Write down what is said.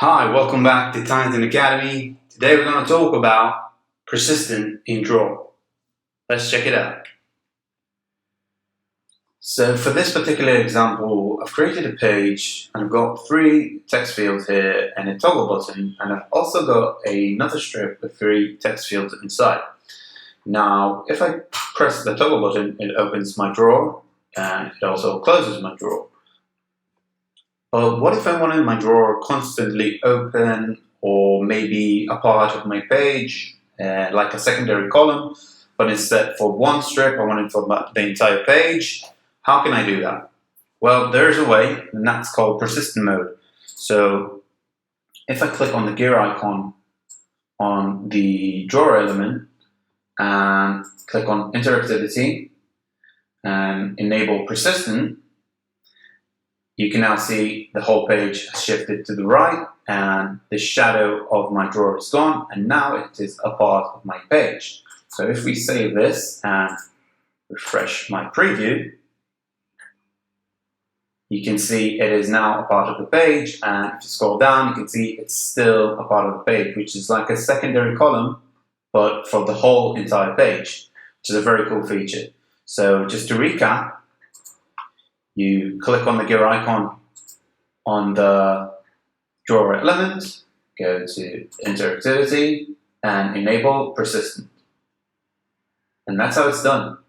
Hi, welcome back to Word-addin Academy. Today we're going to talk about persistent in draw. Let's check it out. So for this particular example, I've created a page and I've got 3 text fields here and a toggle button, and I've also got another strip with 3 text fields inside. Now, if I press the toggle button, it opens my drawer and it also closes my drawer. But what if I wanted my drawer constantly open, or maybe a part of my page, like a secondary column, but instead for one strip I want it for the entire page? How can I do that? Well, there's a way, and that's called persistent mode. So if I click on the gear icon on the drawer element and click on interactivity and enable persistent, you can now see the whole page has shifted to the right and the shadow of my drawer is gone, and now it is a part of my page. So if we save this and refresh my preview, you can see it is now a part of the page, and if you scroll down you can see it's still a part of the page, which is like a secondary column but for the whole entire page, which is a very cool feature. So just to recap, you click on the gear icon on the drawer element, go to interactivity and enable persistent. And that's how it's done.